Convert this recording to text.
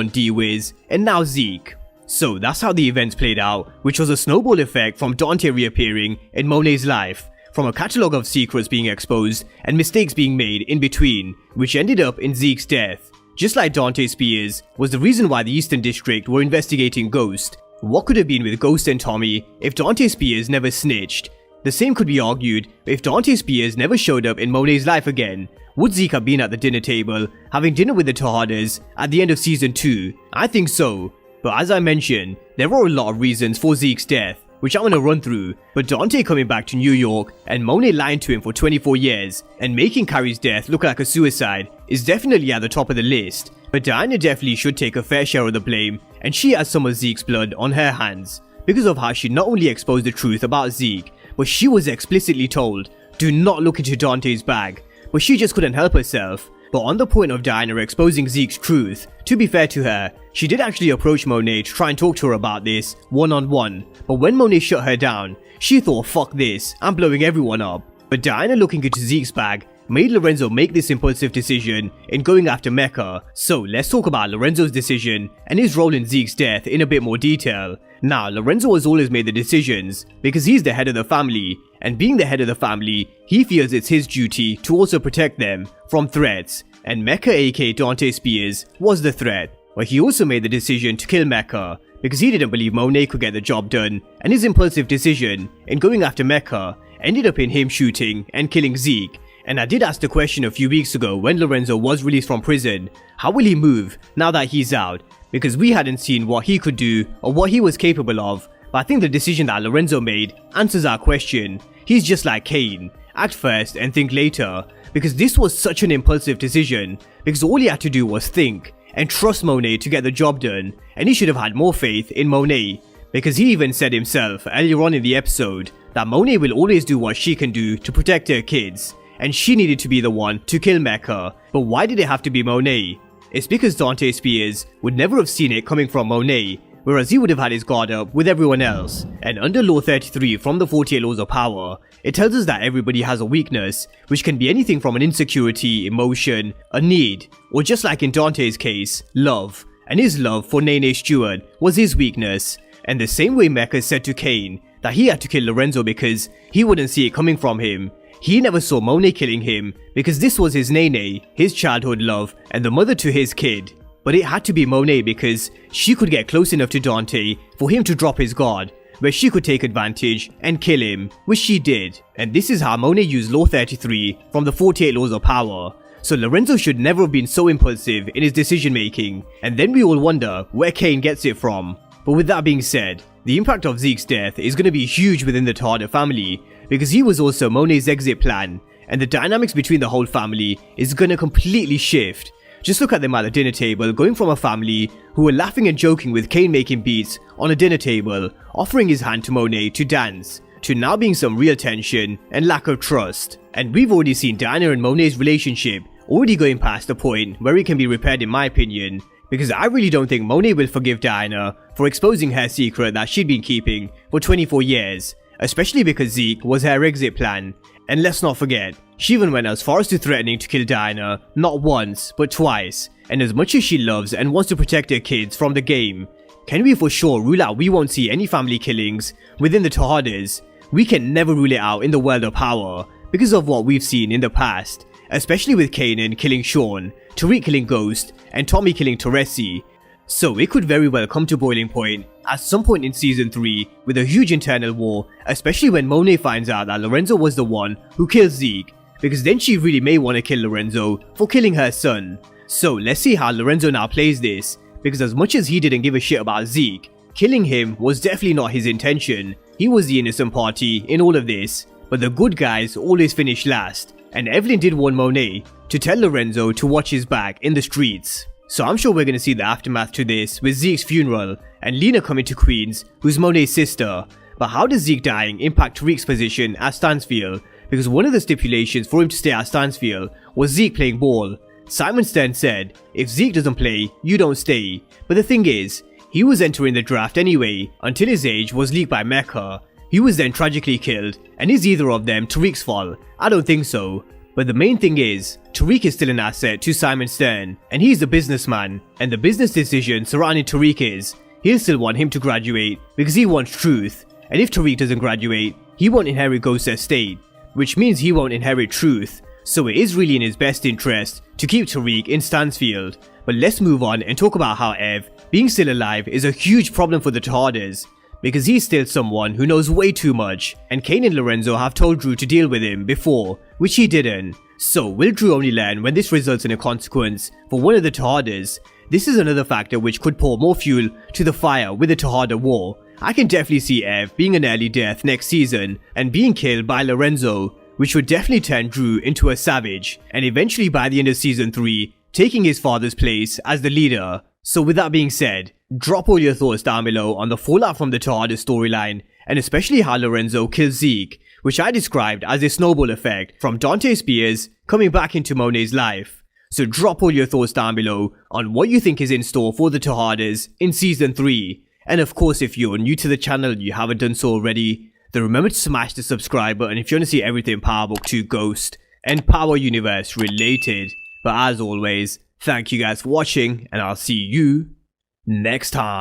D-Wiz, and now Zeke. So that's how the events played out, which was a snowball effect from Dante reappearing in Monet's life, from a catalogue of secrets being exposed and mistakes being made in between, which ended up in Zeke's death. Just like Dante Spears was the reason why the Eastern District were investigating Ghost, what could have been with Ghost and Tommy if Dante Spears never snitched? The same could be argued if Dante Spears never showed up in Monet's life again. Would Zeke have been at the dinner table, having dinner with the Tejadas at the end of Season 2? I think so. But as I mentioned, there are a lot of reasons for Zeke's death, which I'm gonna run through, but Dante coming back to New York and Monet lying to him for 24 years and making Carrie's death look like a suicide is definitely at the top of the list. But Diana definitely should take a fair share of the blame, and she has some of Zeke's blood on her hands, because of how she not only exposed the truth about Zeke, but she was explicitly told, do not look into Dante's bag, but she just couldn't help herself. But on the point of Diana exposing Zeke's truth, to be fair to her, she did actually approach Monet to try and talk to her about this, one-on-one, but when Monet shut her down, she thought fuck this, I'm blowing everyone up. But Diana looking into Zeke's bag made Lorenzo make this impulsive decision in going after Mecca. So let's talk about Lorenzo's decision and his role in Zeke's death in a bit more detail. Now, Lorenzo has always made the decisions because he's the head of the family, and being the head of the family, he feels it's his duty to also protect them from threats, and Mecca aka Dante Spears was the threat. But he also made the decision to kill Mecca because he didn't believe Monet could get the job done, and his impulsive decision in going after Mecca ended up in him shooting and killing Zeke. And I did ask the question a few weeks ago when Lorenzo was released from prison, how will he move now that he's out? Because we hadn't seen what he could do or what he was capable of, but I think the decision that Lorenzo made answers our question. He's just like Kane, act first and think later, because this was such an impulsive decision, because all he had to do was think and trust Monet to get the job done, and he should have had more faith in Monet, because he even said himself earlier on in the episode that Monet will always do what she can do to protect her kids, and she needed to be the one to kill Mecca. But why did it have to be Monet? It's because Dante Spears would never have seen it coming from Monet, whereas he would have had his guard up with everyone else. And under Law 33 from the 48 Laws of Power, it tells us that everybody has a weakness, which can be anything from an insecurity, emotion, a need, or just like in Dante's case, love. And his love for Nene Stewart was his weakness. And the same way Mecca said to Kane that he had to kill Lorenzo because he wouldn't see it coming from him, he never saw Monet killing him because this was his Nene, his childhood love, and the mother to his kid. But it had to be Monet because she could get close enough to Dante for him to drop his guard, where she could take advantage and kill him, which she did. And this is how Monet used Law 33 from the 48 Laws of Power. So Lorenzo should never have been so impulsive in his decision making, and then we all wonder where Kane gets it from. But with that being said, the impact of Zeke's death is going to be huge within the Tejada family, because he was also Monet's exit plan, and the dynamics between the whole family is going to completely shift. Just look at them at the dinner table, going from a family who were laughing and joking with Kane making beats on a dinner table, offering his hand to Monet to dance, to now being some real tension and lack of trust. And we've already seen Diana and Monet's relationship already going past the point where it can be repaired in my opinion, because I really don't think Monet will forgive Diana for exposing her secret that she'd been keeping for 24 years, especially because Zeke was her exit plan. And let's not forget, she even went as far as to threatening to kill Diana, not once, but twice. And as much as she loves and wants to protect her kids from the game, can we for sure rule out we won't see any family killings within the Tejadas? We can never rule it out in the world of power, because of what we've seen in the past, especially with Kanan killing Sean, Tariq killing Ghost, and Tommy killing Teresi. So it could very well come to boiling point at some point in season 3 with a huge internal war, especially when Monet finds out that Lorenzo was the one who killed Zeke, because then she really may want to kill Lorenzo for killing her son. So let's see how Lorenzo now plays this, because as much as he didn't give a shit about Zeke, killing him was definitely not his intention. He was the innocent party in all of this, but the good guys always finish last, and Evelyn did warn Monet to tell Lorenzo to watch his back in the streets. So I'm sure we're going to see the aftermath to this with Zeke's funeral and Lena coming to Queens, who's Monet's sister. But how does Zeke dying impact Tariq's position at Stansfield? Because one of the stipulations for him to stay at Stansfield was Zeke playing ball. Simon Stern said, if Zeke doesn't play, you don't stay. But the thing is, he was entering the draft anyway, until his age was leaked by Mecca. He was then tragically killed, and is either of them Tariq's fault? I don't think so. But the main thing is, Tariq is still an asset to Simon Stern, and he's a businessman, and the business decision surrounding Tariq is, he'll still want him to graduate because he wants truth, and if Tariq doesn't graduate, he won't inherit Ghost's estate, which means he won't inherit truth, so it is really in his best interest to keep Tariq in Stansfield. But let's move on and talk about how Ev being still alive is a huge problem for the Tejadas, because he's still someone who knows way too much, and Kane and Lorenzo have told Drew to deal with him before, which he didn't. So will Drew only learn when this results in a consequence for one of the Tejadas? This is another factor which could pour more fuel to the fire with the Tejada war. I can definitely see Ev being an early death next season and being killed by Lorenzo, which would definitely turn Drew into a savage, and eventually by the end of season 3, taking his father's place as the leader. So with that being said, drop all your thoughts down below on the fallout from the Tejada storyline, and especially how Lorenzo kills Zeke, which I described as a snowball effect from Dante Spears coming back into Monet's life. So drop all your thoughts down below on what you think is in store for the Tejadas in season 3. And of course, if you're new to the channel and you haven't done so already, then remember to smash the subscribe button if you want to see everything Power Book 2 Ghost and Power Universe related. But as always, thank you guys for watching, and I'll see you next time.